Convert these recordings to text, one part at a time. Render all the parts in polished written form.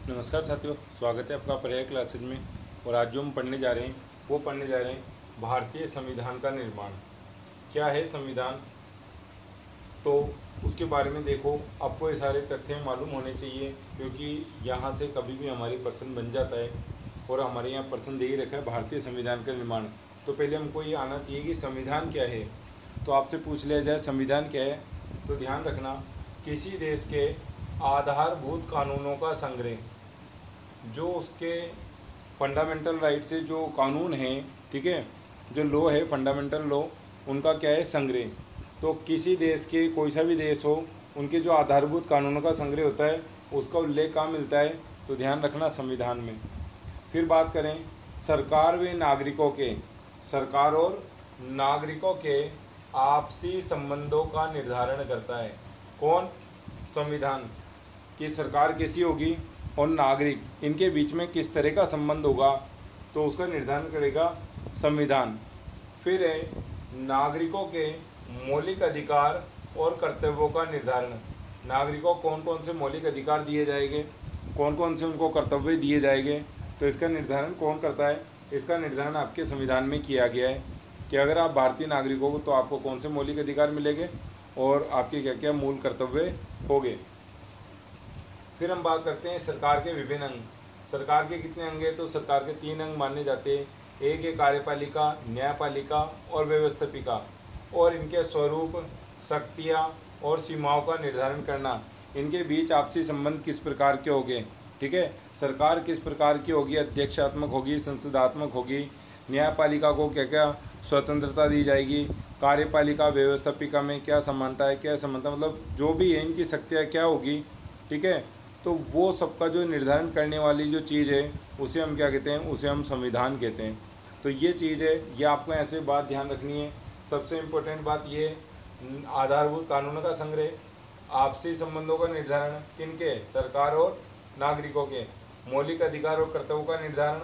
नमस्कार साथियों, स्वागत है आपका पर्याय क्लासेज में। और आज जो हम पढ़ने जा रहे हैं वो पढ़ने जा रहे हैं भारतीय संविधान का निर्माण। क्या है संविधान, तो उसके बारे में देखो आपको ये सारे तथ्य मालूम होने चाहिए, क्योंकि यहाँ से कभी भी हमारी प्रश्न बन जाता है। और हमारे यहाँ प्रश्न दे ही रखा है भारतीय संविधान का निर्माण, तो पहले हमको ये आना चाहिए कि संविधान क्या है। तो आपसे पूछ लिया जाए संविधान क्या है, तो ध्यान रखना, किसी देश के आधारभूत कानूनों का संग्रह, जो उसके फंडामेंटल राइट से जो कानून हैं, ठीक है, जो लॉ है फंडामेंटल लॉ, उनका क्या है संग्रह। तो किसी देश के, कोई सा भी देश हो, उनके जो आधारभूत कानूनों का संग्रह होता है उसका उल्लेख कहाँ मिलता है, तो ध्यान रखना संविधान में। फिर बात करें सरकार व नागरिकों के, सरकार और नागरिकों के आपसी संबंधों का निर्धारण करता है कौन, संविधान। कि सरकार कैसी होगी और नागरिक, इनके बीच में किस तरह का संबंध होगा, तो उसका निर्धारण करेगा संविधान। फिर है नागरिकों के मौलिक अधिकार और कर्तव्यों का निर्धारण, नागरिकों को कौन कौन से मौलिक अधिकार दिए जाएंगे, कौन कौन से उनको कर्तव्य दिए जाएंगे, तो इसका निर्धारण कौन करता है, इसका निर्धारण आपके संविधान में किया गया है कि अगर आप भारतीय नागरिक हो तो आपको कौन से मौलिक अधिकार मिलेंगे और आपके क्या क्या मूल कर्तव्य होंगे। फिर हम बात करते हैं सरकार के विभिन्न अंग। सरकार के कितने अंग हैं, तो सरकार के 3 अंग माने जाते हैं। एक है कार्यपालिका, न्यायपालिका और व्यवस्थापिका। और इनके स्वरूप, शक्तियाँ और सीमाओं का निर्धारण करना, इनके बीच आपसी संबंध किस प्रकार के होंगे, ठीक है। सरकार किस प्रकार की होगी, अध्यक्षात्मक होगी, संसदात्मक होगी। न्यायपालिका को क्या क्या स्वतंत्रता दी जाएगी, कार्यपालिका व्यवस्थापिका में क्या समानता है, क्या समानता, मतलब जो भी है इनकी शक्तियाँ क्या होगी, ठीक है। तो वो सबका जो निर्धारण करने वाली जो चीज़ है उसे हम क्या कहते हैं, उसे हम संविधान कहते हैं। तो ये चीज़ है, ये आपको ऐसे बात ध्यान रखनी है। सबसे इम्पोर्टेंट बात ये, आधारभूत कानूनों का संग्रह, आपसी संबंधों का निर्धारण, किनके, सरकार और नागरिकों के, मौलिक अधिकार और कर्तव्यों का निर्धारण,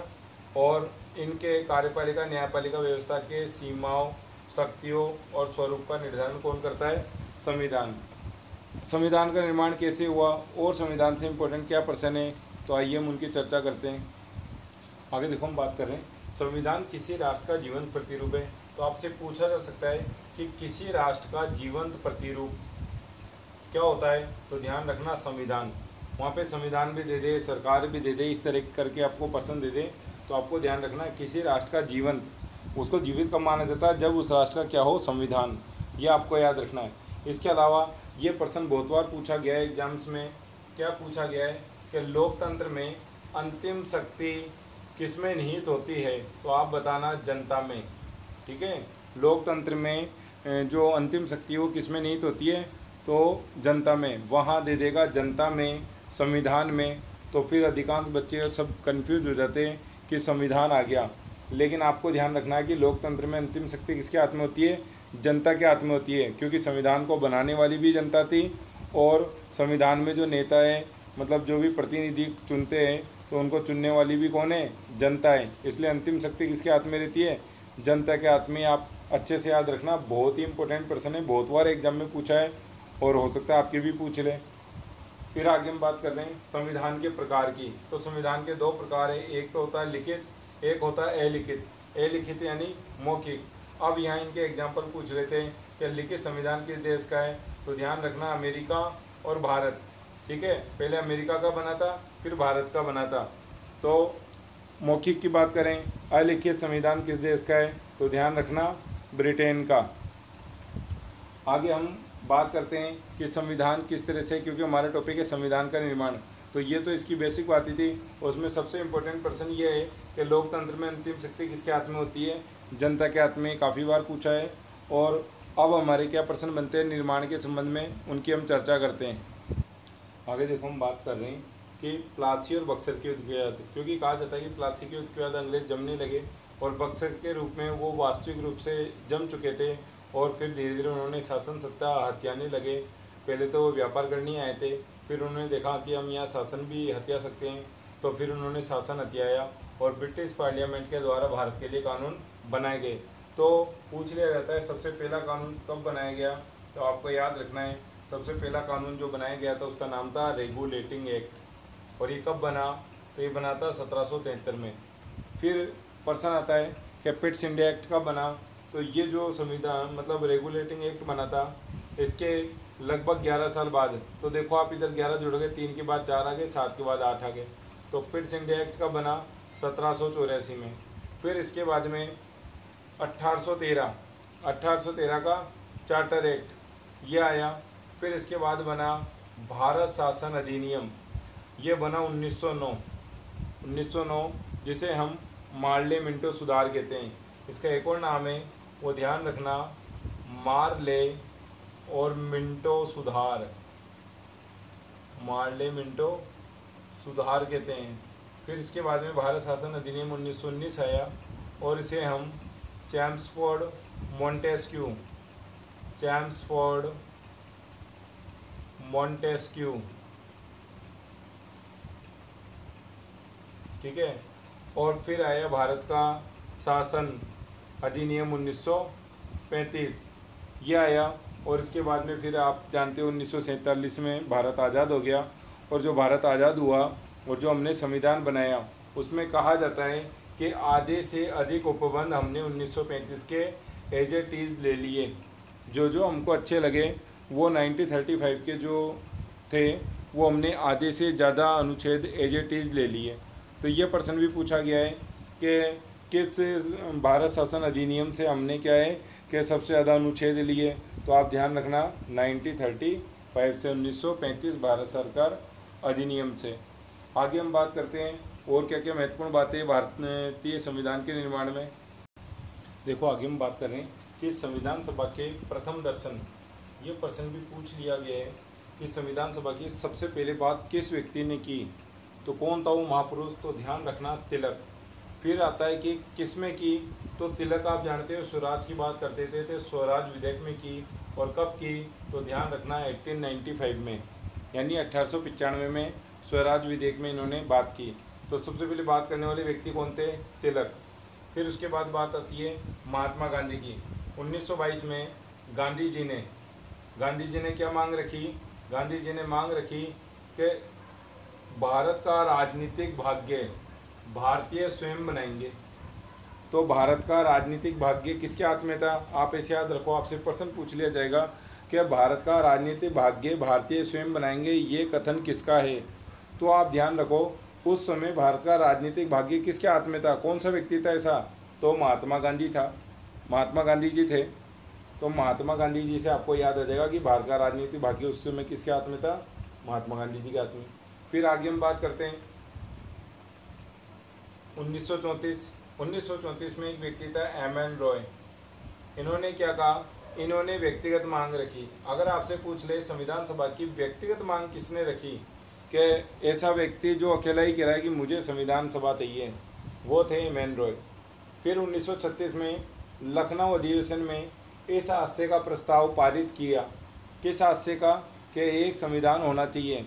और इनके कार्यपालिका न्यायपालिका व्यवस्था के सीमाओं, शक्तियों और स्वरूप का निर्धारण कौन करता है, संविधान। संविधान का निर्माण कैसे हुआ और संविधान से इम्पोर्टेंट क्या प्रश्न है, तो आइए हम उनकी चर्चा करते हैं। आगे देखो हम बात कर रहे हैं संविधान किसी राष्ट्र का जीवंत प्रतिरूप है। तो आपसे पूछा जा सकता है कि किसी राष्ट्र का जीवंत प्रतिरूप क्या होता है, तो ध्यान रखना संविधान। वहाँ पे संविधान भी दे दे, सरकार भी दे दे, इस तरह करके आपको प्रश्न दे दे, तो आपको ध्यान रखना है किसी राष्ट्र का जीवंत, उसको जीवित कब माना जाता है, जब उस राष्ट्र का क्या हो, संविधान। ये आपको याद रखना है। इसके अलावा ये प्रश्न बहुत बार पूछा गया है एग्जाम्स में। क्या पूछा गया है कि लोकतंत्र में अंतिम शक्ति किसमें निहित होती है, तो आप बताना जनता में, ठीक है। लोकतंत्र में जो अंतिम शक्ति है वो किसमें निहित होती है, तो जनता में। वहाँ दे देगा जनता में, संविधान में। तो फिर अधिकांश बच्चे सब कंफ्यूज हो जाते हैं कि संविधान आ गया, लेकिन आपको ध्यान रखना है कि लोकतंत्र में अंतिम शक्ति किसके हाथ में होती है, जनता के हाथ में होती है। क्योंकि संविधान को बनाने वाली भी जनता थी और संविधान में जो नेता है, मतलब जो भी प्रतिनिधि चुनते हैं, तो उनको चुनने वाली भी कौन है, जनता है। इसलिए अंतिम शक्ति किसके हाथ में रहती है, जनता के हाथ में। आप अच्छे से याद रखना, बहुत ही इंपॉर्टेंट प्रश्न है, बहुत बार एग्जाम में पूछा है और हो सकता है आपके भी पूछ ले। फिर आगे हम बात कर रहे हैं संविधान के प्रकार की। तो संविधान के 2 प्रकार है, एक तो होता है लिखित, एक होता है अलिखित। अलिखित यानी मौखिक। अब यहाँ इनके एग्जाम्पल पूछ रहे थे कि लिखित संविधान किस देश का है, तो ध्यान रखना अमेरिका और भारत, ठीक है। पहले अमेरिका का बना था, फिर भारत का बना था। तो मौखिक की बात करें, अलिखित संविधान किस देश का है, तो ध्यान रखना ब्रिटेन का। आगे हम बात करते हैं कि संविधान किस तरह से, क्योंकि हमारा टॉपिक है संविधान का निर्माण, तो ये तो इसकी बेसिक बातें थी। उसमें सबसे इम्पोर्टेंट प्रश्न ये है कि लोकतंत्र में अंतिम शक्ति किसके हाथ में होती है, जनता के हाथ में। काफ़ी बार पूछा है। और अब हमारे क्या प्रश्न बनते हैं निर्माण के संबंध में, उनकी हम चर्चा करते हैं। आगे देखो हम बात कर रहे हैं कि प्लासी और बक्सर के युद्ध के बाद, क्योंकि कहा जाता है कि प्लासी के युद्ध के बाद अंग्रेज जमने लगे और बक्सर के रूप में वो वास्तविक रूप से जम चुके थे। और फिर धीरे धीरे उन्होंने शासन सत्ता हथियाने लगे। पहले तो वो व्यापार करने आए थे, फिर उन्होंने देखा कि हम यहाँ शासन भी हथिया सकते हैं, तो फिर उन्होंने शासन हथियाया और ब्रिटिश पार्लियामेंट के द्वारा भारत के लिए कानून बनाए गए। तो पूछ लिया जाता है सबसे पहला कानून कब बनाया गया, तो आपको याद रखना है सबसे पहला कानून जो बनाया गया था उसका नाम था रेगुलेटिंग एक्ट। और ये कब बना, तो ये बना था 1773 में। फिर प्रश्न आता है कि पिट्स इंडिया एक्ट कब बना, तो ये जो संविधान मतलब रेगुलेटिंग एक्ट बना था इसके लगभग 11 साल बाद। तो देखो आप इधर 11 जुड़ोगे, 3 के बाद 4 आ गए, 7 के बाद 8 आ गए। तो पिट्स इंडिया एक्ट कब बना, 1784 में। फिर इसके बाद में 1813 का चार्टर एक्ट ये आया। फिर इसके बाद बना भारत शासन अधिनियम, ये बना 1909 जिसे हम मार्ले मिंटो सुधार कहते हैं। इसका एक और नाम है, वो ध्यान रखना, मार्ले और मिंटो सुधार, मार्ले मिंटो सुधार कहते हैं। फिर इसके बाद में भारत शासन अधिनियम 1919 आया और इसे हम चैम्सफोर्ड मॉन्टेस्क्यू, ठीक है। और फिर आया भारत का शासन अधिनियम 1935 ये आया। और इसके बाद में फिर आप जानते हो 1947 में भारत आज़ाद हो गया। और जो भारत आज़ाद हुआ और जो हमने संविधान बनाया उसमें कहा जाता है कि आधे से अधिक उपबंध हमने 1935 के एज इट इज़ ले लिए। जो हमको अच्छे लगे वो 1935 के जो थे वो हमने आधे से ज़्यादा अनुच्छेद एज इट इज़ ले लिए। तो ये प्रश्न भी पूछा गया है कि किस भारत शासन अधिनियम से हमने क्या है कि सबसे ज़्यादा अनुच्छेद लिए। तो आप ध्यान रखना 1935 से 1935 भारत सरकार अधिनियम से। आगे हम बात करते हैं और क्या क्या महत्वपूर्ण बातें भारतीय संविधान के निर्माण में। देखो आगे हम बात कर रहे हैं कि संविधान सभा के प्रथम दर्शन, ये प्रश्न भी पूछ लिया गया है कि संविधान सभा की सबसे पहले बात किस व्यक्ति ने की, तो कौन था वो महापुरुष, तो ध्यान रखना तिलक। फिर आता है कि किस में की, तो तिलक आप जानते हो स्वराज की बात करते थे तो स्वराज विधेयक में की। और कब की, तो ध्यान रखना 1895 में, यानी 1895 में स्वराज विधेयक में इन्होंने बात की। तो सबसे पहले बात करने वाले व्यक्ति कौन थे, तिलक। फिर उसके बाद बात आती है महात्मा गांधी की। 1922 में गांधी जी ने क्या मांग रखी, गांधी जी ने मांग रखी कि भारत का राजनीतिक भाग्य भारतीय स्वयं बनाएंगे। तो भारत का राजनीतिक भाग्य किसके हाथ में था, आप ऐसे याद रखो, आपसे प्रश्न पूछ लिया जाएगा कि भारत का राजनीतिक भाग्य भारतीय स्वयं बनाएंगे, ये कथन किसका है। तो आप ध्यान रखो उस समय भारत का राजनीतिक भाग्य किसके हाथ में था, कौन सा व्यक्ति था ऐसा, तो महात्मा गांधी था, महात्मा गांधी जी थे। तो महात्मा गांधी जी से आपको याद आ जाएगा कि भारत का राजनीतिक भाग्य उस समय किसके हाथ में था, महात्मा गांधी जी के हाथ में। फिर आगे हम बात करते हैं 1934 में एक व्यक्ति था एम.एन. रॉय। इन्होंने क्या कहा, इन्होंने व्यक्तिगत मांग रखी। अगर आपसे पूछ ले संविधान सभा की व्यक्तिगत मांग किसने रखी, कि ऐसा व्यक्ति जो अकेला ही कह रहा है कि मुझे संविधान सभा चाहिए, वो थे एम.एन. रॉय। फिर 1936 में लखनऊ अधिवेशन में इस हादसे का प्रस्ताव पारित किया, किस हादसे का, कि एक संविधान होना चाहिए।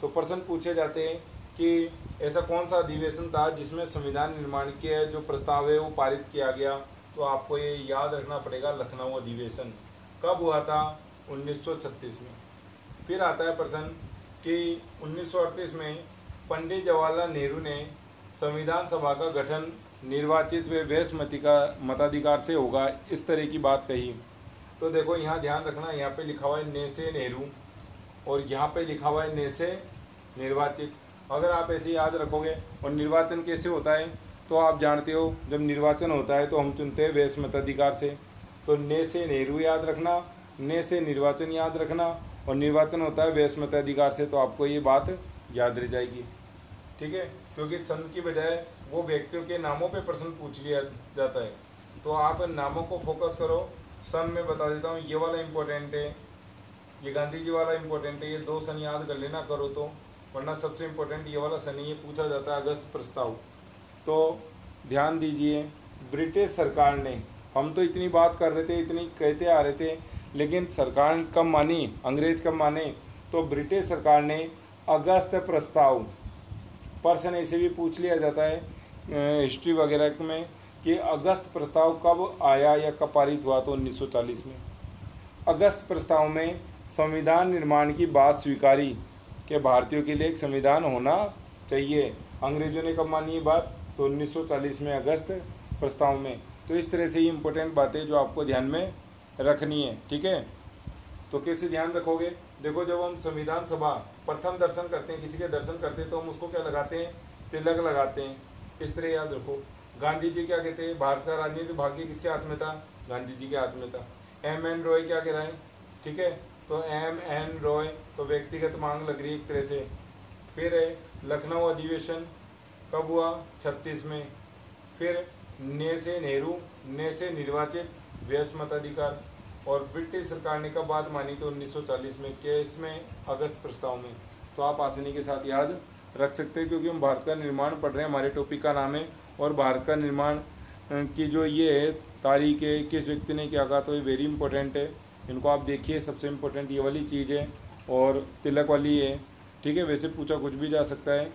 तो प्रश्न पूछे जाते हैं कि ऐसा कौन सा अधिवेशन था जिसमें संविधान निर्माण के जो प्रस्ताव है वो पारित किया गया। तो आपको ये याद रखना पड़ेगा, लखनऊ अधिवेशन कब हुआ था, 1936 में। फिर आता है प्रश्न कि 1938 में पंडित जवाहरलाल नेहरू ने संविधान सभा का गठन निर्वाचित व वैश्य का मताधिकार से होगा, इस तरह की बात कही। तो देखो यहाँ ध्यान रखना, यहाँ पे लिखा हुआ है ने से नेहरू और यहाँ पे लिखा हुआ है ने से निर्वाचित। अगर आप ऐसे याद रखोगे, और निर्वाचन कैसे होता है, तो आप जानते हो जब निर्वाचन होता है तो हम चुनते हैं वैश्य मताधिकार से। तो ने से नेहरू याद रखना, ने से निर्वाचन याद रखना, और निर्वाचन होता है वैश्य मताधिकार से। तो आपको ये बात याद रह जाएगी, ठीक है, क्योंकि सन की बजाय वो व्यक्तियों के नामों पे प्रश्न पूछ लिया जाता है। तो आप नामों को फोकस करो। सन में बता देता हूँ, ये वाला इम्पोर्टेंट है, ये गांधी जी वाला इम्पोर्टेंट है, ये 2 सन याद कर लेना करो तो, वरना सबसे इम्पोर्टेंट ये वाला सन, ये पूछा जाता है अगस्त प्रस्ताव। तो ध्यान दीजिए, ब्रिटिश सरकार ने, हम तो इतनी बात कर रहे थे, इतनी कहते आ रहे थे, लेकिन सरकार कब मानी, अंग्रेज कब माने, तो ब्रिटिश सरकार ने अगस्त प्रस्ताव, प्रश्न ऐसे भी पूछ लिया जाता है हिस्ट्री वगैरह में कि अगस्त प्रस्ताव कब आया या कब पारित हुआ, तो 1940 में। अगस्त प्रस्ताव में संविधान निर्माण की बात स्वीकारी कि भारतीयों के लिए एक संविधान होना चाहिए। अंग्रेजों ने कब मानी ये बात? तो 1940 में अगस्त प्रस्ताव में। तो इस तरह से ही इम्पोर्टेंट बातें जो आपको ध्यान में रखनी है, ठीक है। तो कैसे ध्यान रखोगे? देखो, जब हम संविधान सभा प्रथम दर्शन करते हैं, किसी के दर्शन करते हैं, तो हम उसको क्या लगाते हैं? तिलक लगाते हैं। इस तरह याद रखो। गांधी जी क्या कहते हैं? भारत का राजनीतिक भाग्य किसके हाथ में था? गांधी जी के हाथ में था। M.N. रॉय क्या कह रहा है? ठीक है, तो M.N. रॉय तो व्यक्तिगत मांग लग रही है एक तरह से। फिर लखनऊ अधिवेशन कब हुआ? 36 में। फिर ने से नेहरू, ने से निर्वाचित, व्यस मताधिकार। और ब्रिटिश सरकार ने कब बात मानी? तो 1940 में। इसमें अगस्त प्रस्ताव में। तो आप आसानी के साथ याद रख सकते हैं, क्योंकि हम भारत का निर्माण पढ़ रहे हैं, हमारे टॉपिक का नाम है। और भारत का निर्माण की जो ये है तारीख है, किस व्यक्ति ने क्या कहा, तो ये वेरी इंपॉर्टेंट है। इनको आप देखिए, सबसे इम्पोर्टेंट ये वाली चीज़ है और तिलक वाली है, ठीक है। वैसे पूछा कुछ भी जा सकता है,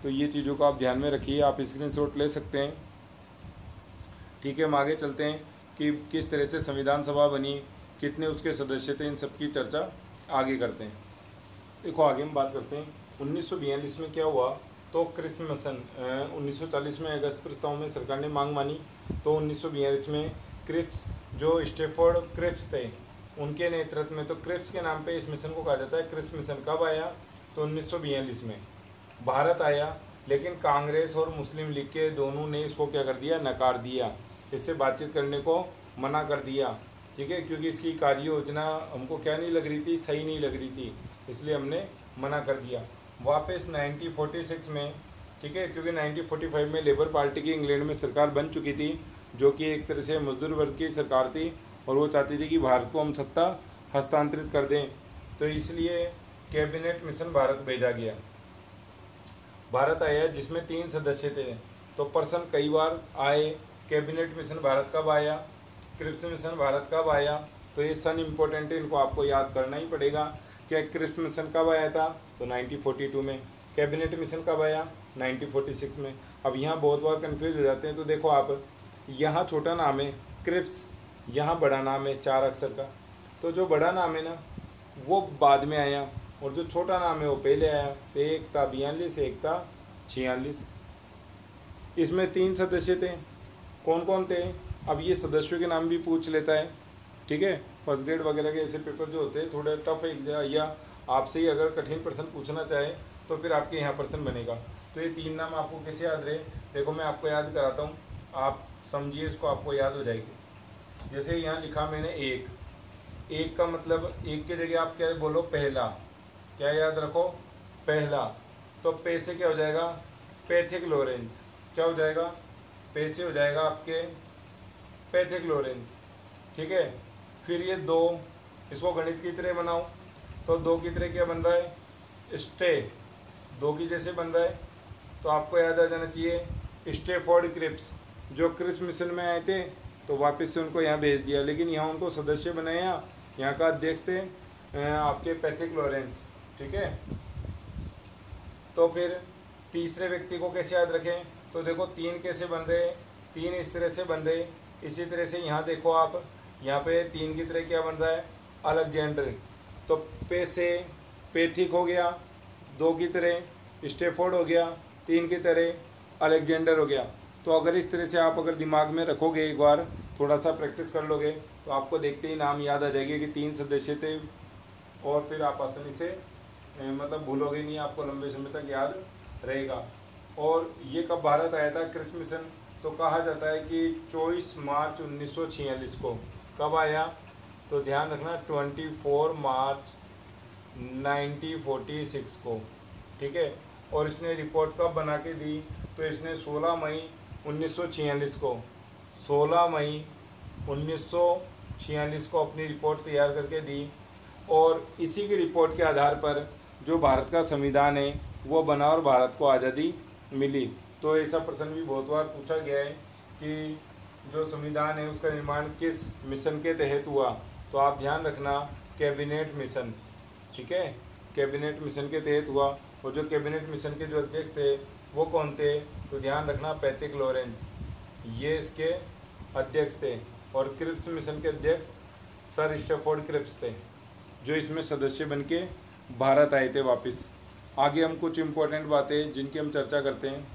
तो ये चीज़ों को आप ध्यान में रखिए। आप स्क्रीनशॉट ले सकते हैं, ठीक है। हम आगे चलते हैं कि किस तरह से संविधान सभा बनी, कितने उसके सदस्य थे, इन सब की चर्चा आगे करते हैं। देखो, आगे हम बात करते हैं 1942 में क्या हुआ। तो क्रिप्स मिशन 1940 में अगस्त प्रस्ताव में सरकार ने मांग मानी। तो 1942 में क्रिप्स, जो स्टैफोर्ड क्रिप्स थे, उनके नेतृत्व में, तो क्रिप्स के नाम पे इस मिशन को कहा जाता है। क्रिप्स मिशन कब आया? तो 1942 में भारत आया। लेकिन कांग्रेस और मुस्लिम लीग के दोनों ने इसको क्या कर दिया? नकार दिया। इससे बातचीत करने को मना कर दिया, ठीक है, क्योंकि इसकी कार्य योजना हमको क्या नहीं लग रही थी? सही नहीं लग रही थी, इसलिए हमने मना कर दिया। वापस 1946 में, ठीक है, क्योंकि 1945 में लेबर पार्टी की इंग्लैंड में सरकार बन चुकी थी, जो कि एक तरह से मजदूर वर्ग की सरकार थी, और वो चाहती थी कि भारत को हम सत्ता हस्तांतरित कर दें। तो इसलिए कैबिनेट मिशन भारत भेजा गया। भारत आया, जिसमें 3 सदस्य थे। तो पर्सन कई बार आए। कैबिनेट मिशन भारत कब आया? क्रिप्स मिशन भारत कब आया? तो ये सन इम्पोर्टेंट है, इनको आपको याद करना ही पड़ेगा। क्या क्रिप्स मिशन कब आया था? तो 1942 में। कैबिनेट मिशन कब आया? 1946 में। अब यहाँ बहुत बार कंफ्यूज हो जाते हैं। तो देखो आप, यहाँ छोटा नाम है क्रिप्स, यहाँ बड़ा नाम है 4 अक्षर का। तो जो बड़ा नाम है ना, वो बाद में आया, और जो छोटा नाम है वो पहले आया। तो एक था 42, एक था 46। इसमें 3 सदस्य थे। कौन कौन थे? अब ये सदस्यों के नाम भी पूछ लेता है, ठीक है। फर्स्ट ग्रेड वगैरह के ऐसे पेपर जो होते हैं थोड़े टफ है, या आपसे ही अगर कठिन प्रश्न पूछना चाहे तो फिर आपके यहाँ प्रश्न बनेगा। तो ये 3 नाम आपको कैसे याद रहे? देखो, मैं आपको याद कराता हूँ, आप समझिए, इसको आपको याद हो जाएगी। जैसे यहाँ लिखा मैंने एक का मतलब, एक की जगह आप क्या बोलो? पहला। क्या याद रखो? पहला। तो पे से क्या हो जाएगा? Pethick Lawrence. क्या हो जाएगा? पे से हो जाएगा आपके पैथिक लॉरेंस, ठीक है। फिर ये 2, इसको गणित की तरह बनाओ, तो 2 की तरह क्या बन रहा है? स्टे। 2 की जैसे बन रहा है, तो आपको याद आ जाना चाहिए स्टैफोर्ड क्रिप्स, जो क्रिप्स मिशन में आए थे, तो वापस से उनको यहाँ भेज दिया। लेकिन यहाँ उनको सदस्य बनाया, यहाँ का अध्यक्ष थे आपके पैथिक लॉरेंस, ठीक है। तो फिर तीसरे व्यक्ति को कैसे याद रखें? तो देखो, 3 कैसे बन रहे? 3 इस तरह से बन रहे। इसी तरह से यहाँ देखो आप, यहाँ पे 3 की तरह क्या बन रहा है? अलेक्जेंडर। तो पे से पैथिक हो गया, 2 की तरह स्टैफोर्ड हो गया, 3 की तरह अलेक्जेंडर हो गया। तो अगर इस तरह से आप अगर दिमाग में रखोगे, एक बार थोड़ा सा प्रैक्टिस कर लोगे, तो आपको देखते ही नाम याद आ जाएंगे कि 3 सदस्य थे, और फिर आप आसानी से मतलब भूलोगे नहीं, आपको लंबे समय तक याद रहेगा। और ये कब भारत आया था क्रिप्स मिशन? तो कहा जाता है कि 24 मार्च 1946 को। कब आया? तो ध्यान रखना, 24 मार्च 1946 को, ठीक है। और इसने रिपोर्ट कब बना के दी? तो इसने 16 मई 1946 को, 16 मई 1946 को अपनी रिपोर्ट तैयार करके दी। और इसी की रिपोर्ट के आधार पर जो भारत का संविधान है वो बना और भारत को आज़ादी मिली। तो ऐसा प्रश्न भी बहुत बार पूछा गया है कि जो संविधान है उसका निर्माण किस मिशन के तहत हुआ? तो आप ध्यान रखना, कैबिनेट मिशन, ठीक है, कैबिनेट मिशन के तहत हुआ। और जो कैबिनेट मिशन के जो अध्यक्ष थे वो कौन थे? तो ध्यान रखना, पैथिक लॉरेंस, ये इसके अध्यक्ष थे। और क्रिप्स मिशन के अध्यक्ष सर स्टैफोर्ड क्रिप्स थे, जो इसमें सदस्य बन के भारत आए थे वापस। आगे हम कुछ इम्पोर्टेंट बातें जिनकी हम चर्चा करते हैं।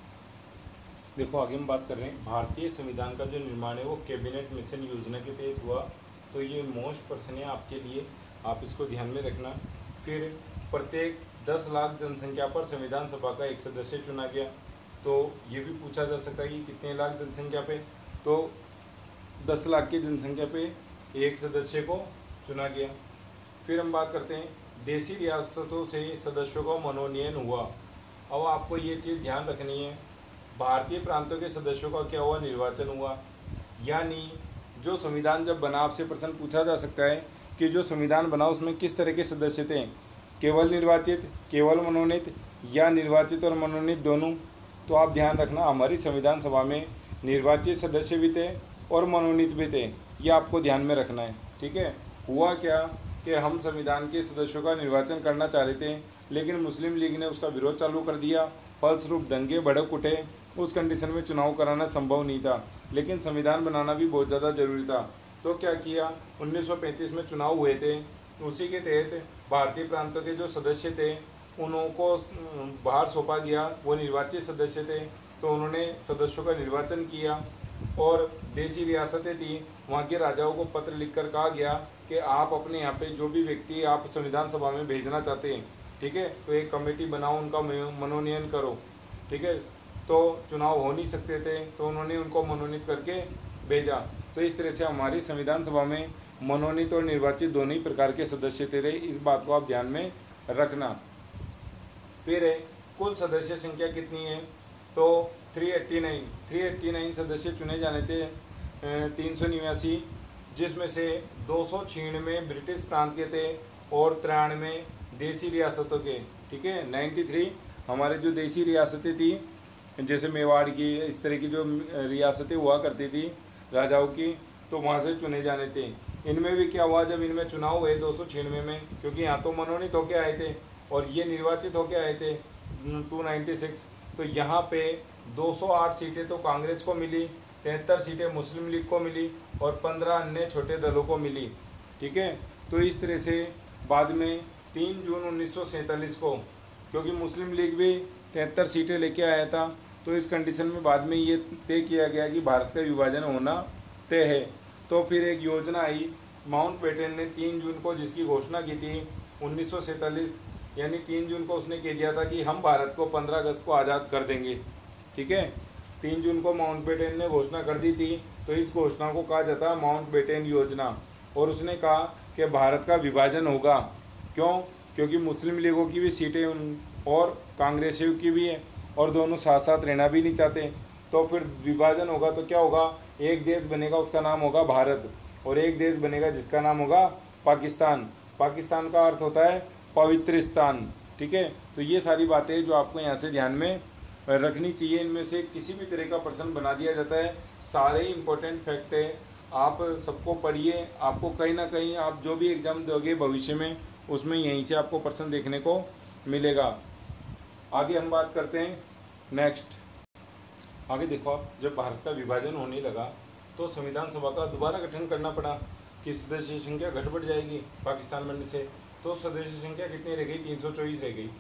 देखो आगे हम बात कर रहे हैं भारतीय संविधान का जो निर्माण है वो कैबिनेट मिशन योजना के तहत हुआ। तो ये मोस्ट प्रश्न है आपके लिए, आप इसको ध्यान में रखना। फिर प्रत्येक 10 लाख जनसंख्या पर संविधान सभा का एक सदस्य चुना गया। तो ये भी पूछा जा सकता है कि कितने लाख जनसंख्या पे, तो 10 लाख की जनसंख्या पे एक सदस्य को चुना गया। फिर हम बात करते हैं देशी रियासतों से सदस्यों का मनोनयन हुआ। अब आपको ये चीज़ ध्यान रखनी है, भारतीय प्रांतों के सदस्यों का क्या हुआ, निर्वाचन हुआ। यानी जो संविधान जब बना, आपसे प्रश्न पूछा जा सकता है कि जो संविधान बना उसमें किस तरह के सदस्य थे, केवल निर्वाचित, केवल मनोनीत, या निर्वाचित और मनोनीत दोनों। तो आप ध्यान रखना हमारी संविधान सभा में निर्वाचित सदस्य भी थे और मनोनीत भी थे, ये आपको ध्यान में रखना है। ठीक है, हुआ क्या कि हम संविधान के सदस्यों का निर्वाचन करना चाह रहे थे, लेकिन मुस्लिम लीग ने उसका विरोध चालू कर दिया, फलस्वरूप दंगे भड़क उठे। उस कंडीशन में चुनाव कराना संभव नहीं था, लेकिन संविधान बनाना भी बहुत ज़्यादा ज़रूरी था। तो क्या किया, 1935 में चुनाव हुए थे, उसी के तहत भारतीय प्रांतों के जो सदस्य थे उनको बाहर सौंपा गया, वो निर्वाचित सदस्य थे, तो उन्होंने सदस्यों का निर्वाचन किया। और देशी रियासतें थी, वहाँ के राजाओं को पत्र लिखकर कहा गया कि आप अपने यहाँ पे जो भी व्यक्ति आप संविधान सभा में भेजना चाहते हैं, ठीक है, तो एक कमेटी बनाओ, उनका मनोनयन करो। ठीक है, तो चुनाव हो नहीं सकते थे, तो उन्होंने उनको मनोनीत करके भेजा। तो इस तरह से हमारी संविधान सभा में मनोनीत और निर्वाचित दोनों ही प्रकार के सदस्य थे। इस बात को आप ध्यान में रखना। फिर कुल सदस्य संख्या कितनी है, तो 389 सदस्य चुने जाने थे, 389, जिसमें से 296 ब्रिटिश प्रांत के थे और 93 देसी रियासतों के। ठीक है, 93 हमारे जो देसी रियासतें थी, जैसे मेवाड़ की, इस तरह की जो रियासतें हुआ करती थी राजाओं की, तो वहाँ से चुने जाने थे। इनमें भी क्या हुआ, जब इनमें चुनाव हुए 296 में, क्योंकि यहाँ तो मनोनीत होके आए थे और ये निर्वाचित होके आए थे 296, तो यहाँ पे 208 सीटें तो कांग्रेस को मिली, 73 सीटें मुस्लिम लीग को मिली और 15 अन्य छोटे दलों को मिली। ठीक है, तो इस तरह से बाद में 3 जून 1947 को, क्योंकि मुस्लिम लीग भी 73 सीटें लेके आया था, तो इस कंडीशन में बाद में ये तय किया गया कि भारत का विभाजन होना तय है। तो फिर एक योजना आई, माउंटबेटन ने 3 जून को जिसकी घोषणा की थी 1947, यानी 3 जून को उसने कह दिया था कि हम भारत को 15 अगस्त को आज़ाद कर देंगे। ठीक है, 3 जून को माउंटबेटन ने घोषणा कर दी थी, तो इस घोषणा को कहा जाता है माउंटबेटन योजना। और उसने कहा कि भारत का विभाजन होगा। क्यों, क्योंकि मुस्लिम लीगों की भी सीटें और कांग्रेसियों की भी है, और दोनों साथ साथ रहना भी नहीं चाहते। तो फिर विभाजन होगा तो क्या होगा, एक देश बनेगा, उसका नाम होगा भारत, और एक देश बनेगा जिसका नाम होगा पाकिस्तान। पाकिस्तान का अर्थ होता है पवित्र स्थान। ठीक है, तो ये सारी बातें जो आपको यहाँ से ध्यान में रखनी चाहिए, इनमें से किसी भी तरह का प्रश्न बना दिया जाता है। सारे इंपॉर्टेंट फैक्ट है, आप सबको पढ़िए। आपको कहीं ना कहीं आप जो भी एग्ज़ाम दोगे भविष्य में, उसमें यहीं से आपको प्रश्न देखने को मिलेगा। आगे हम बात करते हैं नेक्स्ट। आगे देखो आप, जब भारत का विभाजन होने लगा तो संविधान सभा का दोबारा गठन करना पड़ा कि सदस्य संख्या घट बढ़ जाएगी पाकिस्तान बनने से। तो सदस्य संख्या कितनी रह गई, 324 रह गई।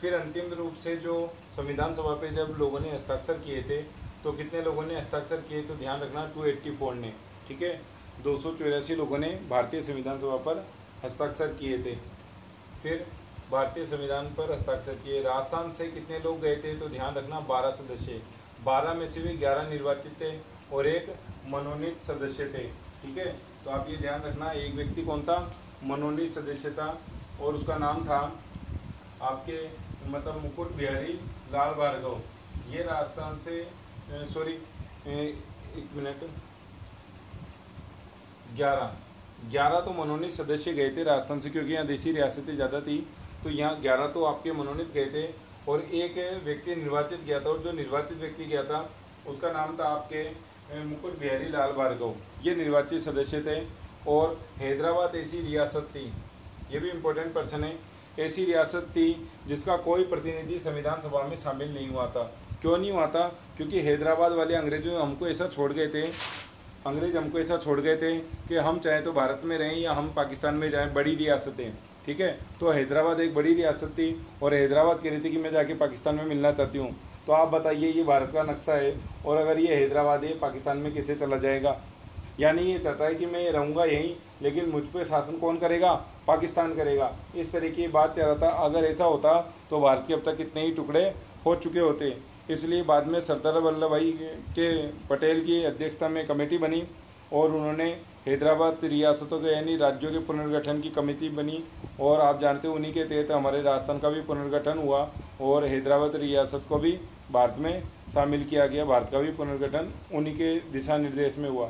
फिर अंतिम रूप से जो संविधान सभा पे जब लोगों ने हस्ताक्षर किए थे, तो कितने लोगों ने हस्ताक्षर किए, तो ध्यान रखना 284 ने। ठीक है, 284 लोगों ने भारतीय संविधान सभा पर हस्ताक्षर किए थे। फिर भारतीय संविधान पर हस्ताक्षर किए। राजस्थान से कितने लोग गए थे, तो ध्यान रखना 12 सदस्य, 12 में से भी 11 निर्वाचित थे और एक मनोनीत सदस्य थे। ठीक है, तो आप ये ध्यान रखना, एक व्यक्ति कौन था, मनोनीत सदस्य था, और उसका नाम था आपके मतलब मुकुट बिहारी लाल भार्गव। ये राजस्थान से एक मिनट, 11 तो मनोनीत सदस्य गए थे राजस्थान से, क्योंकि यहाँ देसी रियासतें ज़्यादा थी, तो यहाँ 11 तो आपके मनोनीत गए थे और एक व्यक्ति निर्वाचित गया था। और जो निर्वाचित व्यक्ति गया था उसका नाम था आपके मुकुट बिहारी लाल भार्गव। ये निर्वाचित सदस्य थे। और हैदराबाद ऐसी रियासत थी, ये भी इम्पोर्टेंट पर्सन है, ऐसी रियासत थी जिसका कोई प्रतिनिधि संविधान सभा में शामिल नहीं हुआ था। क्यों नहीं हुआ था, क्योंकि हैदराबाद वाले अंग्रेज हमको ऐसा छोड़ गए थे कि हम चाहे तो भारत में रहें या हम पाकिस्तान में जाएं, बड़ी रियासतें। ठीक है। तो हैदराबाद एक बड़ी रियासत थी और हैदराबाद कह रही थी कि मैं जाके पाकिस्तान में मिलना चाहती हूँ। तो आप बताइए, ये भारत का नक्शा है और अगर ये हैदराबाद है, पाकिस्तान में कैसे चला जाएगा? यानी ये चाहता है कि मैं रहूँगा यहीं, लेकिन मुझ पर शासन कौन करेगा? पाकिस्तान करेगा। इस तरह की बात चाह रहा था। अगर ऐसा होता तो भारत के अब तक कितने ही टुकड़े हो चुके होते। इसलिए बाद में सरदार वल्लभ भाई के पटेल की अध्यक्षता में कमेटी बनी और उन्होंने हैदराबाद रियासतों के यानी राज्यों के पुनर्गठन की कमेटी बनी। और आप जानते हो उन्हीं के तहत हमारे राजस्थान का भी पुनर्गठन हुआ और हैदराबाद रियासत को भी भारत में शामिल किया गया। भारत का भी पुनर्गठन उन्हीं के दिशा निर्देश में हुआ।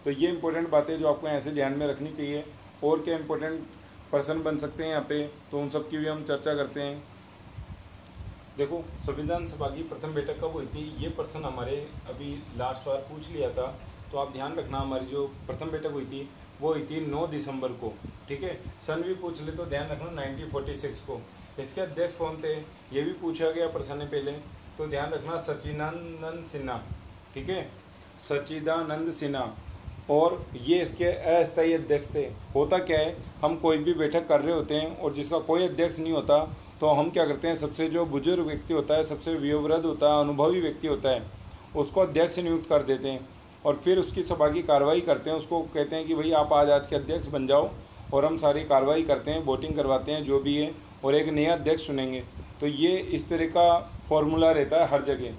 तो ये इंपॉर्टेंट बातें जो आपको ऐसे ध्यान में रखनी चाहिए। और क्या इंपॉर्टेंट पर्सन बन सकते हैं यहाँ पे, तो उन सब की भी हम चर्चा करते हैं। देखो, संविधान सभा की प्रथम बैठक कब हुई थी, ये प्रश्न हमारे अभी लास्ट बार पूछ लिया था। तो आप ध्यान रखना, हमारी जो प्रथम बैठक हुई थी वो हुई थी 9 दिसंबर को, ठीक है। सन भी पूछ ले तो ध्यान रखना 1946 को। इसके अध्यक्ष कौन थे, ये भी पूछा गया प्रश्न ने पहले। तो ध्यान रखना सच्चिदानंद सिन्हा, ठीक है, सच्चिदानंद सिन्हा। और ये इसके अस्थायी अध्यक्ष थे। होता क्या है, हम कोई भी बैठक कर रहे होते हैं और जिसका कोई अध्यक्ष नहीं होता, तो हम क्या करते हैं, सबसे जो बुजुर्ग व्यक्ति होता है, सबसे वयोवृद्ध होता है, अनुभवी व्यक्ति होता है, उसको अध्यक्ष नियुक्त कर देते हैं और फिर उसकी सभा की कार्रवाई करते हैं। उसको कहते हैं कि भाई आप आज के अध्यक्ष बन जाओ और हम सारी कार्रवाई करते हैं, वोटिंग करवाते हैं जो भी है, और एक नया अध्यक्ष चुनेंगे। तो ये इस तरह का फॉर्मूला रहता है हर जगह।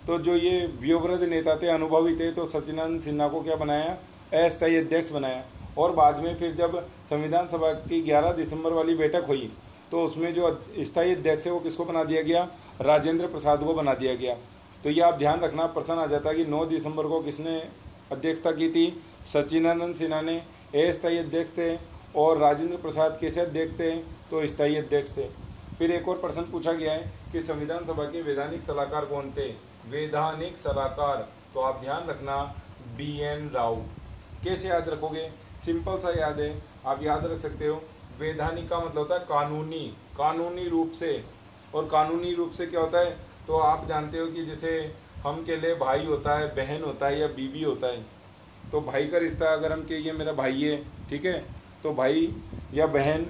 तो जो ये वयोवृद्ध नेता थे, अनुभवी थे, तो सच्चिदानंद सिन्हा को क्या बनाया, अस्थायी अध्यक्ष बनाया। और बाद में फिर जब संविधान सभा की 11 दिसंबर वाली बैठक हुई तो उसमें जो स्थायी अध्यक्ष है वो किसको बना दिया गया, राजेंद्र प्रसाद को बना दिया गया। तो ये आप ध्यान रखना, प्रश्न आ जाता है कि 9 दिसंबर को किसने अध्यक्षता की थी, सच्चिदानंद सिन्हा ने अस्थायी अध्यक्ष थे, और राजेंद्र प्रसाद कैसे अध्यक्ष थे, तो स्थायी अध्यक्ष थे। फिर एक और प्रश्न पूछा गया है कि संविधान सभा के वैधानिक सलाहकार कौन थे, वैधानिक सलाहकार। तो आप ध्यान रखना BN राव। कैसे याद रखोगे, सिंपल सा याद है, आप याद रख सकते हो। वैधानिक का मतलब होता है कानूनी, कानूनी रूप से। और कानूनी रूप से क्या होता है, तो आप जानते हो कि जैसे हम के लिए भाई होता है, बहन होता है या बीवी होता है। तो भाई का रिश्ता अगर हम कहिए मेरा भाई है, ठीक है, तो भाई या बहन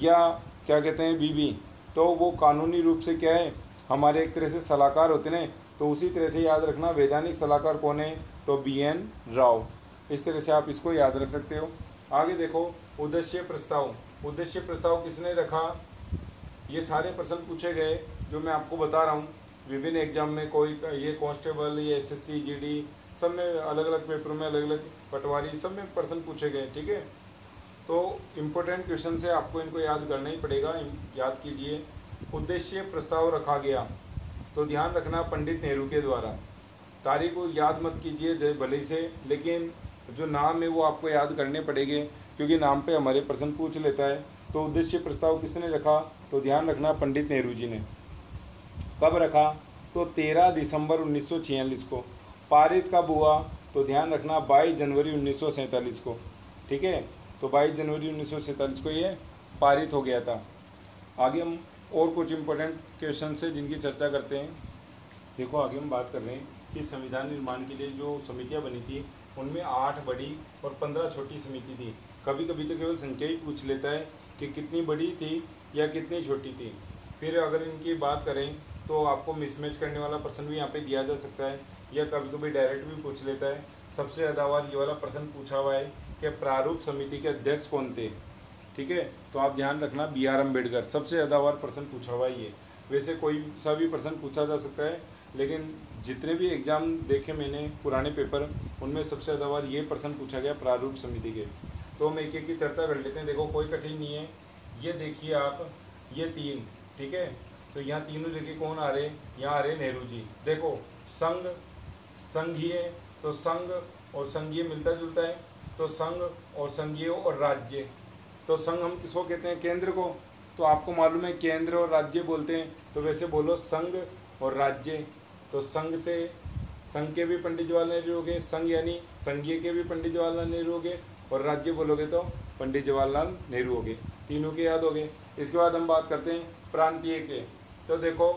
या क्या कहते हैं बीवी, तो वो कानूनी रूप से क्या है, हमारे एक तरह से सलाहकार होते हैं। तो उसी तरह से याद रखना वैधानिक सलाहकार कौन है, तो BN राव। इस तरह से आप इसको याद रख सकते हो। आगे देखो, उद्देश्य प्रस्ताव। उद्देश्य प्रस्ताव किसने रखा, ये सारे प्रश्न पूछे गए जो मैं आपको बता रहा हूँ विभिन्न एग्जाम में। कोई ये कांस्टेबल, ये SSC GD, सब में अलग अलग पेपर में अलग अलग, पटवारी, सब में प्रश्न पूछे गए, ठीक है। तो इम्पोर्टेंट क्वेश्चन से आपको इनको याद करना ही पड़ेगा, याद कीजिए। उद्देश्य प्रस्ताव रखा गया, तो ध्यान रखना पंडित नेहरू के द्वारा। तारीख को याद मत कीजिए भले से, लेकिन जो नाम है वो आपको याद करने पड़ेंगे क्योंकि नाम पे हमारे प्रश्न पूछ लेता है। तो उद्देश्य प्रस्ताव किसने रखा, तो ध्यान रखना पंडित नेहरू जी ने। कब रखा, तो 13 दिसंबर 1946 को। पारित कब हुआ, तो ध्यान रखना 22 जनवरी 1947 को, ठीक है। तो 22 जनवरी 1947 को ये पारित हो गया था। आगे हम और कुछ इम्पोर्टेंट क्वेश्चन है जिनकी चर्चा करते हैं। देखो, आगे हम बात कर रहे हैं कि संविधान निर्माण के लिए जो समितियां बनी थी उनमें 8 बड़ी और 15 छोटी समिति थी। कभी कभी तो केवल संख्या ही पूछ लेता है कि कितनी बड़ी थी या कितनी छोटी थी। फिर अगर इनकी बात करें तो आपको मिसमैच करने वाला प्रश्न भी यहाँ पे दिया जा सकता है, या कभी कभी डायरेक्ट भी पूछ लेता है। सबसे ज़्यादा बार ये वाला प्रश्न पूछा हुआ है कि प्रारूप समिति के अध्यक्ष कौन थे, ठीक है। तो आप ध्यान रखना BR अम्बेडकर, सबसे ज़्यादा बार प्रश्न पूछा हुआ है ये। वैसे कोई सा भी प्रश्न पूछा जा सकता है, लेकिन जितने भी एग्ज़ाम देखे मैंने पुराने पेपर, उनमें सबसे ज़्यादा बार ये प्रश्न पूछा गया प्रारूप समिति के। तो हम एक एक की चर्चा कर लेते हैं। देखो, कोई कठिन नहीं है। ये देखिए आप, ये 3, ठीक है। तो यहाँ तीनों जगह कौन आ रहे, यहाँ आ रहे नेहरू जी। देखो, संघ, संघीय, तो संघ और संघीय मिलता जुलता है, तो संघ और संघीय और राज्य। तो संघ हम किसको कहते हैं, केंद्र को। तो आपको मालूम है केंद्र और राज्य बोलते हैं, तो वैसे बोलो संघ और राज्य। तो संघ से संघ के भी पंडित जवाहरलाल नेहरू हो गए, संघ यानी संघीय के भी पंडित जवाहरलाल नेहरू हो गए, और राज्य बोलोगे तो पंडित जवाहरलाल नेहरू हो गए। तीनों के याद हो गए। इसके बाद हम बात करते हैं प्रांतीय के। तो देखो,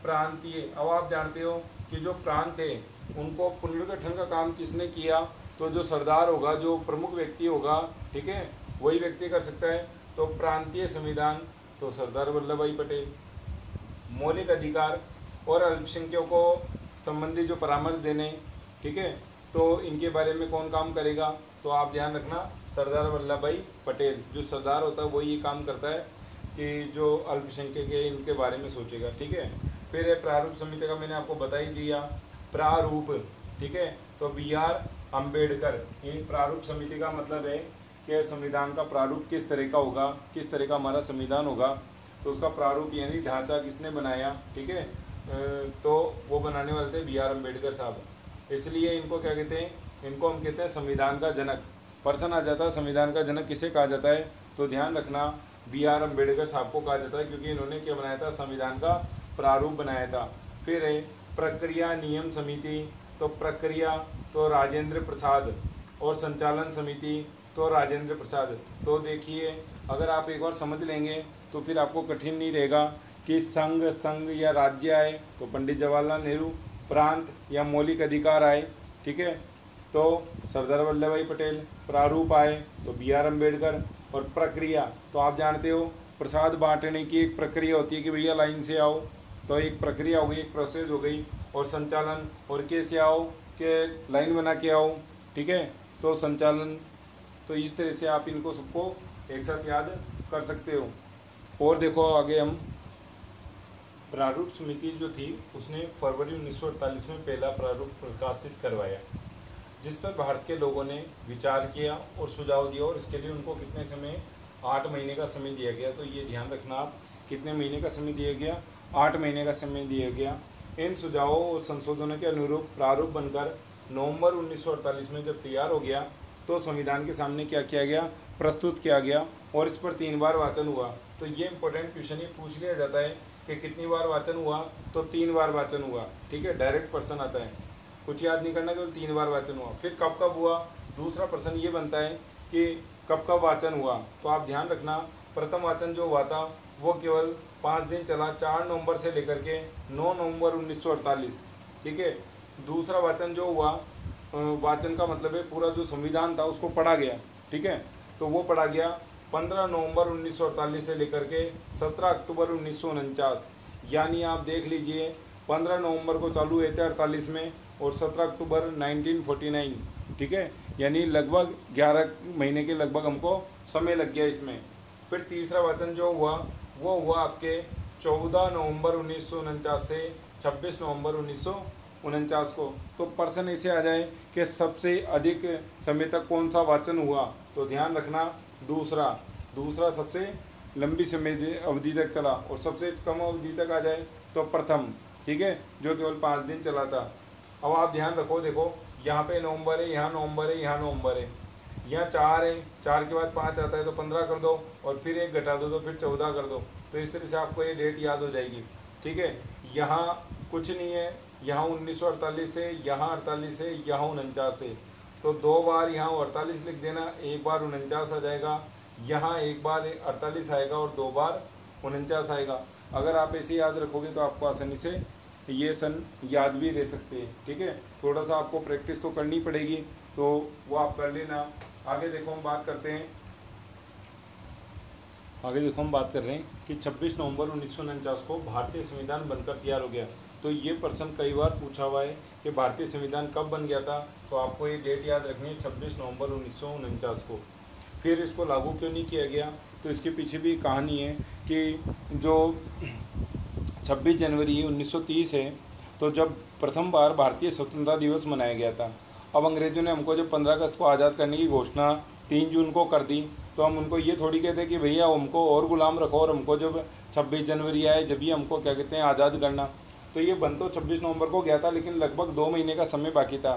प्रांतीय, अब आप जानते हो कि जो प्रांत है उनको पुनर्गठन का काम किसने किया, तो जो सरदार होगा, जो प्रमुख व्यक्ति होगा, ठीक है, वही व्यक्ति कर सकता है। तो प्रांतीय संविधान तो सरदार वल्लभ भाई पटेल। मौलिक अधिकार और अल्पसंख्यकों को संबंधी जो परामर्श देने, ठीक है, तो इनके बारे में कौन काम करेगा, तो आप ध्यान रखना सरदार वल्लभ भाई पटेल। जो सरदार होता है वो ये काम करता है कि जो अल्पसंख्यक है इनके बारे में सोचेगा, ठीक है। फिर प्रारूप समिति का मैंने आपको बता ही दिया, प्रारूप, ठीक है, तो BR अम्बेडकर। ये प्रारूप समिति का मतलब है कि संविधान का प्रारूप किस तरह का होगा, किस तरह का हमारा संविधान होगा, तो उसका प्रारूप यानी ढांचा किसने बनाया, ठीक है, तो वो बनाने वाले थे BR अम्बेडकर साहब। इसलिए इनको क्या कहते हैं, इनको हम कहते हैं संविधान का जनक। पर्सन आ जाता है संविधान का जनक किसे कहा जाता है, तो ध्यान रखना BR अम्बेडकर साहब को कहा जाता है, क्योंकि इन्होंने क्या बनाया था, संविधान का प्रारूप बनाया था। फिर है प्रक्रिया नियम समिति, तो प्रक्रिया तो राजेंद्र प्रसाद, और संचालन समिति तो राजेंद्र प्रसाद। तो देखिए अगर आप एक बार समझ लेंगे तो फिर आपको कठिन नहीं रहेगा कि संघ या राज्य आए तो पंडित जवाहरलाल नेहरू, प्रांत या मौलिक अधिकार आए, ठीक है, तो सरदार वल्लभ भाई पटेल, प्रारूप आए तो BR अम्बेडकर, और प्रक्रिया तो आप जानते हो प्रसाद बांटने की एक प्रक्रिया होती है कि भैया लाइन से आओ, तो एक प्रक्रिया हो गई, एक प्रोसेस हो गई। और संचालन, और कैसे आओ कि लाइन बना के आओ, ठीक है, तो संचालन। तो इस तरह से आप इनको सबको एक साथ याद कर सकते हो। और देखो आगे हम प्रारूप समिति जो थी उसने फरवरी 1948 में पहला प्रारूप प्रकाशित करवाया, जिस पर भारत के लोगों ने विचार किया और सुझाव दिया, और इसके लिए उनको कितने समय, 8 महीने का समय दिया गया। तो ये ध्यान रखना आप, कितने महीने का समय दिया गया, 8 महीने का समय दिया गया। इन सुझावों और संशोधनों के अनुरूप प्रारूप बनकर नवंबर 1948 में जब तैयार हो गया तो संविधान के सामने क्या किया गया, प्रस्तुत किया गया, और इस पर 3 बार वाचन हुआ। तो ये इंपॉर्टेंट क्वेश्चन ही पूछ लिया जाता है कि कितनी बार वाचन हुआ, तो 3 बार वाचन हुआ, ठीक है, डायरेक्ट प्रश्न आता है, कुछ याद नहीं करना, केवल 3 बार वाचन हुआ। फिर कब कब हुआ, दूसरा प्रश्न ये बनता है कि कब कब वाचन हुआ, तो आप ध्यान रखना प्रथम वाचन जो हुआ था वो केवल 5 दिन चला, 4 नवंबर से लेकर के 9 नवंबर 1948, ठीक है। दूसरा वाचन जो हुआ, वाचन का मतलब है पूरा जो संविधान था उसको पढ़ा गया, ठीक है, तो वो पढ़ा गया 15 नवंबर 1948 से लेकर के 17 अक्टूबर 1949, यानी आप देख लीजिए 15 नवंबर को चालू हुए थे 48 में और 17 अक्टूबर 1949, ठीक है, यानी लगभग 11 महीने के लगभग हमको समय लग गया इसमें। फिर तीसरा वाचन जो हुआ वो हुआ आपके 14 नवंबर 1949 से 26 नवंबर 1949 को। तो प्रश्न ऐसे आ जाए कि सबसे अधिक समय तक कौन सा वाचन हुआ, तो ध्यान रखना दूसरा सबसे लंबी समय अवधि तक चला, और सबसे कम अवधि तक आ जाए तो प्रथम, ठीक है, जो केवल 5 दिन चला था। अब आप ध्यान रखो, देखो यहाँ पे नवंबर है, यहाँ नवंबर है, यहाँ नवंबर है, यहाँ 4 है, 4 के बाद 5 आता है तो 15 कर दो, और फिर 1 घटा दो तो फिर 14 कर दो। तो इस तरह से आपको ये डेट याद हो जाएगी, ठीक है। यहाँ कुछ नहीं है, यहाँ 1948 है, यहाँ 48 है, यहाँ 49 है, तो 2 बार यहाँ 48 लिख देना, 1 बार 49 आ जाएगा, यहाँ 1 बार 48 आएगा और 2 बार 49 आएगा। अगर आप ऐसे याद रखोगे तो आपको आसानी से ये सन याद भी रह सकते हैं, ठीक है। थोड़ा सा आपको प्रैक्टिस तो करनी पड़ेगी, तो वो आप कर लेना। आगे देखो हम बात करते हैं, कर रहे हैं कि 26 नवंबर 1949 को भारतीय संविधान बनकर तैयार हो गया। तो ये प्रश्न कई बार पूछा हुआ है कि भारतीय संविधान कब बन गया था, तो आपको ये डेट याद रखनी है 26 नवंबर 1949 को। फिर इसको लागू क्यों नहीं किया गया, तो इसके पीछे भी कहानी है कि जो 26 जनवरी 1930 है, तो जब प्रथम बार भारतीय स्वतंत्रता दिवस मनाया गया था। अब अंग्रेज़ों ने हमको जब 15 अगस्त को आज़ाद करने की घोषणा 3 जून को कर दी, तो हम उनको ये थोड़ी कहते कि भैया हमको और गुलाम रखो और हमको जब 26 जनवरी आए जब भी हमको क्या कहते हैं आज़ाद करना। तो ये बन तो 26 नवंबर को गया था, लेकिन लगभग 2 महीने का समय बाकी था।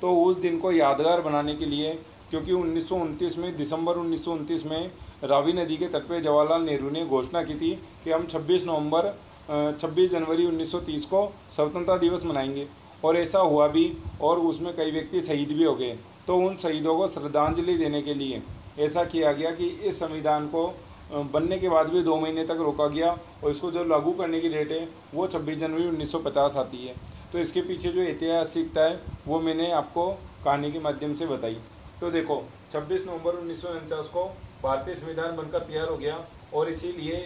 तो उस दिन को यादगार बनाने के लिए, क्योंकि 1929 में दिसंबर 1929 में रावी नदी के तट पर जवाहरलाल नेहरू ने घोषणा की थी कि हम 26 जनवरी 1930 को स्वतंत्रता दिवस मनाएंगे, और ऐसा हुआ भी, और उसमें कई व्यक्ति शहीद भी हो गए। तो उन शहीदों को श्रद्धांजलि देने के लिए ऐसा किया गया कि इस संविधान को बनने के बाद भी 2 महीने तक रोका गया, और इसको जो लागू करने की डेट है वो 26 जनवरी 1950 आती है। तो इसके पीछे जो ऐतिहासिकता है वो मैंने आपको कहानी के माध्यम से बताई। तो देखो 26 नवंबर 1949 को भारतीय संविधान बनकर तैयार हो गया और इसीलिए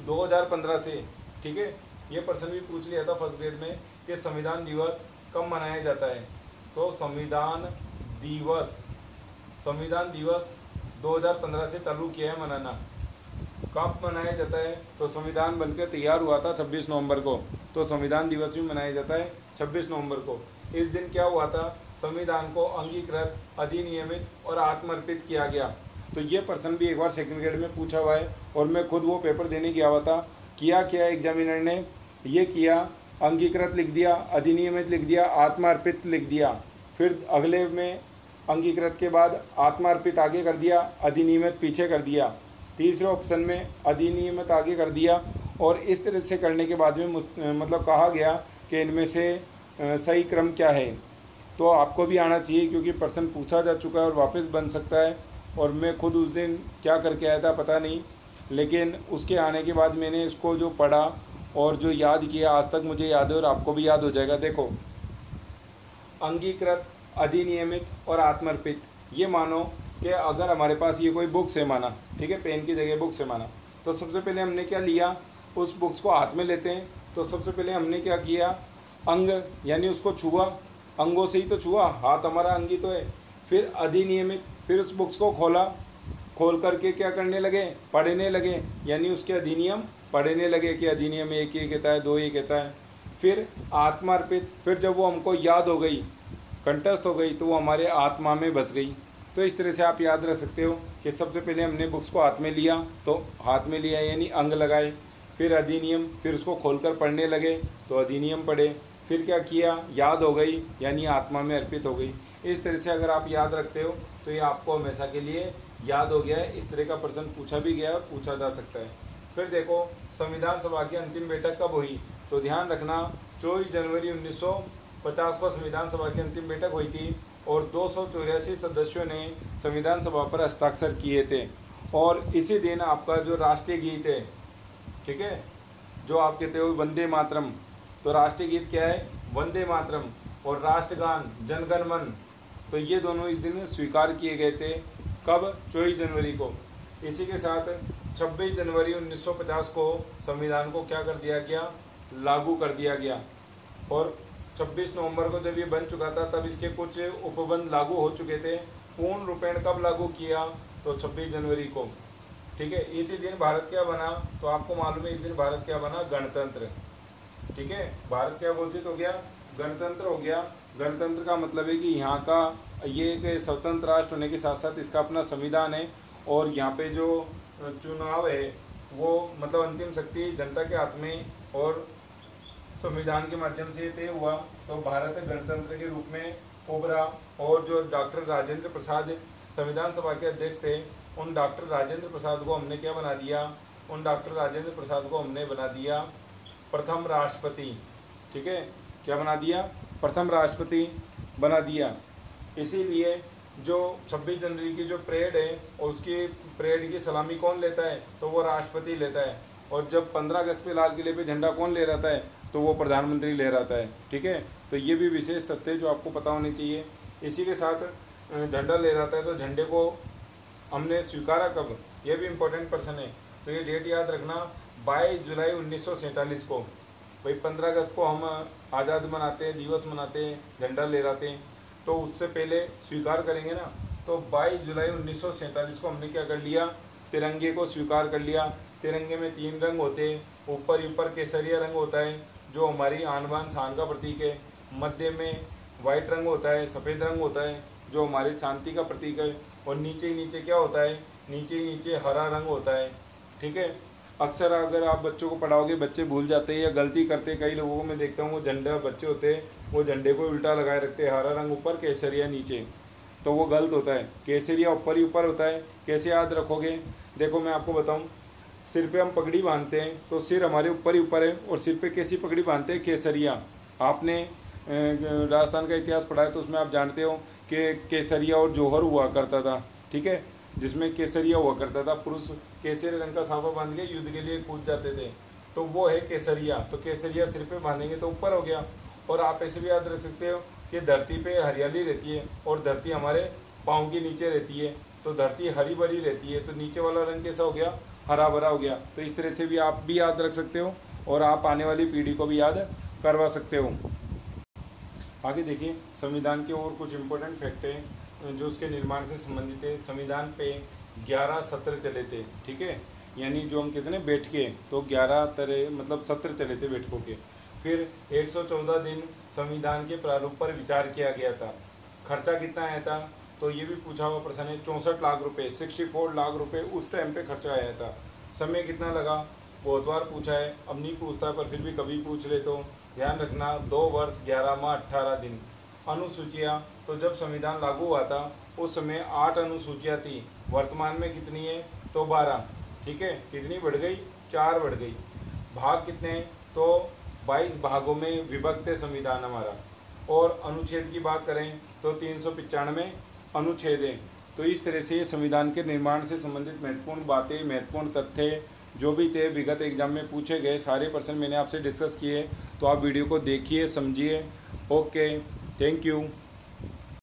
2015 से, ठीक है, ये प्रश्न भी पूछ लिया था फर्स्ट ग्रेड में कि संविधान दिवस कब मनाया जाता है। तो संविधान दिवस 2015 से चालू किया है मनाना। कब मनाया जाता है? तो संविधान बनकर तैयार हुआ था 26 नवंबर को, तो संविधान दिवस भी मनाया जाता है 26 नवंबर को। इस दिन क्या हुआ था? संविधान को अंगीकृत, अधिनियमित और आत्मर्पित किया गया। तो ये प्रश्न भी एक बार सेकंड ग्रेड में पूछा हुआ है और मैं खुद वो पेपर देने गया हुआ था। किया क्या एग्जामिनर ने? ये किया, अंगीकृत लिख दिया, अधिनियमित लिख दिया, आत्मार्पित लिख दिया, फिर अगले में अंगीकृत के बाद आत्मार्पित आगे कर दिया, अधिनियमित पीछे कर दिया, तीसरे ऑप्शन में अधिनियमित आगे कर दिया। और इस तरह से करने के बाद में मतलब कहा गया कि इनमें से सही क्रम क्या है। तो आपको भी आना चाहिए क्योंकि प्रश्न पूछा जा चुका है और वापस बन सकता है। और मैं खुद उस दिन क्या करके आया था पता नहीं, लेकिन उसके आने के बाद मैंने इसको जो पढ़ा और जो याद किया, आज तक मुझे याद है और आपको भी याद हो जाएगा। देखो, अंगीकृत, अधिनियमित और आत्मर्पित, ये मानो कि अगर हमारे पास ये कोई बुक्स है माना, ठीक है, पेन की जगह बुक्स है माना, तो सबसे पहले हमने क्या लिया? उस बुक्स को हाथ में लेते हैं। तो सबसे पहले हमने क्या किया? अंग यानी उसको छुआ, अंगों से ही तो छुआ, हाथ हमारा अंगी तो है। फिर अधिनियमित, फिर उस बुक्स को खोला, खोल करके क्या करने लगे? पढ़ने लगे, यानी उसके अधिनियम पढ़ने लगे कि अधिनियम एक ये कहता है, दो ये कहता है। फिर आत्मार्पित, फिर जब वो हमको याद हो गई, कंठस्थ हो गई, तो वो हमारे आत्मा में बस गई। तो इस तरह से आप याद रख सकते हो कि सबसे पहले हमने बुक्स को हाथ में लिया, तो हाथ में लिया यानी अंग लगाए, फिर अधिनियम, फिर उसको खोलकर पढ़ने लगे तो अधिनियम पढ़े, फिर क्या किया? याद हो गई यानी आत्मा में अर्पित हो गई। इस तरह से अगर आप याद रखते हो तो ये आपको हमेशा के लिए याद हो गया है। इस तरह का प्रश्न पूछा भी गया और पूछा जा सकता है। फिर देखो, संविधान सभा की अंतिम बैठक कब हुई? तो ध्यान रखना, 24 जनवरी 1950 को संविधान सभा की अंतिम बैठक हुई थी और 284 सदस्यों ने संविधान सभा पर हस्ताक्षर किए थे। और इसी दिन आपका जो राष्ट्रीय गीत है, ठीक है, जो आप कहते हो वंदे मातरम, तो राष्ट्रीय गीत क्या है? वंदे मातरम। और राष्ट्रगान जन गण मन, तो ये दोनों इस दिन स्वीकार किए गए थे। कब? 24 जनवरी को। इसी के साथ 26 जनवरी 1950 को संविधान को क्या कर दिया गया? लागू कर दिया गया। और 26 नवंबर को जब ये बन चुका था तब इसके कुछ उपबंध लागू हो चुके थे। पूर्ण रूपेण कब लागू किया? तो 26 जनवरी को, ठीक है। इसी दिन भारत क्या बना? तो आपको मालूम है इस दिन भारत क्या बना? गणतंत्र, ठीक है। भारत क्या घोषित हो गया? गणतंत्र हो गया। गणतंत्र का मतलब है कि यहाँ का ये एक स्वतंत्र राष्ट्र होने के साथ साथ इसका अपना संविधान है और यहाँ पे जो चुनाव है वो मतलब अंतिम शक्ति जनता के हाथ में और संविधान के माध्यम से तय हुआ। तो भारत गणतंत्र के रूप में उभरा। और जो डॉक्टर राजेंद्र प्रसाद संविधान सभा के अध्यक्ष थे, उन डॉक्टर राजेंद्र प्रसाद को हमने क्या बना दिया? उन डॉक्टर राजेंद्र प्रसाद को हमने बना दिया प्रथम राष्ट्रपति, ठीक है। क्या बना दिया? प्रथम राष्ट्रपति बना दिया। इसीलिए जो 26 जनवरी की जो परेड है और उसकी परेड की सलामी कौन लेता है? तो वो राष्ट्रपति लेता है। और जब 15 अगस्त पे लाल किले पे झंडा कौन ले रहता है? तो वो प्रधानमंत्री ले रहता है, ठीक है। तो ये भी विशेष तथ्य जो आपको पता होने चाहिए। इसी के साथ झंडा ले रहता है, तो झंडे को हमने स्वीकारा कब? ये भी इम्पोर्टेंट प्रश्न है। तो ये डेट याद रखना, 22 जुलाई 1947 को। भाई 15 अगस्त को हम आज़ाद मनाते हैं, दिवस मनाते हैं, झंडा ले रहते हैं, तो उससे पहले स्वीकार करेंगे ना। तो 22 जुलाई 1947 को हमने क्या कर लिया? तिरंगे को स्वीकार कर लिया। तिरंगे में 3 रंग होते हैं, ऊपर केसरिया रंग होता है जो हमारी आन बान शान का प्रतीक है, मध्य में वाइट रंग होता है, सफ़ेद रंग होता है जो हमारी शांति का प्रतीक है, और नीचे ही नीचे क्या होता है? नीचे ही नीचे हरा रंग होता है, ठीक है। अक्सर अगर आप बच्चों को पढ़ाओगे बच्चे भूल जाते हैं या गलती करते हैं। कई लोगों को मैं देखता हूँ वो झंडा बच्चे होते हैं वो झंडे को उल्टा लगाए रखते हैं, हरा रंग ऊपर केसरिया नीचे, तो वो गलत होता है। केसरिया ऊपर ही ऊपर होता है। कैसे याद रखोगे? देखो मैं आपको बताऊँ, सिर पे हम पगड़ी बांधते हैं तो सिर हमारे ऊपर ही ऊपर है, और सिर पे कैसी पगड़ी बांधते हैं? केसरिया। आपने राजस्थान का इतिहास पढ़ा है तो उसमें आप जानते हो कि केसरिया और जौहर हुआ करता था, ठीक है, जिसमें केसरिया हुआ करता था। पुरुष केसरी रंग का साफा बांध के युद्ध के लिए कूद जाते थे, तो वो है केसरिया। तो केसरिया सिर पे बांधेंगे तो ऊपर हो गया। और आप ऐसे भी याद रख सकते हो कि धरती पे हरियाली रहती है और धरती हमारे पाँव के नीचे रहती है, तो धरती हरी भरी रहती है, तो नीचे वाला रंग कैसा हो गया, हरा भरा हो गया। तो इस तरह से भी आप भी याद रख सकते हो और आप आने वाली पीढ़ी को भी याद करवा सकते हो। आगे देखिए, संविधान के और कुछ इम्पोर्टेंट फैक्ट हैं जो उसके निर्माण से संबंधित है। संविधान पे 11 सत्र चले थे, ठीक है, यानी जो हम कहते हैं ना बैठके, तो 11 तरह मतलब सत्र चले थे बैठकों के। फिर 114 दिन संविधान के प्रारूप पर विचार किया गया था। खर्चा कितना आया था, तो ये भी पूछा हुआ प्रश्न है, 64 लाख रुपए, 64 लाख रुपए उस टाइम पे खर्चा आया था। समय कितना लगा, बहुत बार पूछा है, अब नहीं पूछता पर फिर भी कभी पूछ ले तो ध्यान रखना, 2 वर्ष 11 माह 18 दिन। अनुसूचियाँ, तो जब संविधान लागू हुआ था उस समय 8 अनुसूचियाँ थी, वर्तमान में कितनी है, तो 12, ठीक है, कितनी बढ़ गई, 4 बढ़ गई। भाग कितने हैं, तो 22 भागों में विभक्त है संविधान हमारा। और अनुच्छेद की बात करें तो 395 अनुच्छेद हैं। तो इस तरह से संविधान के निर्माण से संबंधित महत्वपूर्ण बातें, महत्वपूर्ण तथ्य जो भी थे विगत एग्जाम में पूछे गए सारे प्रश्न मैंने आपसे डिस्कस किए। तो आप वीडियो को देखिए, समझिए। Okay, thank you.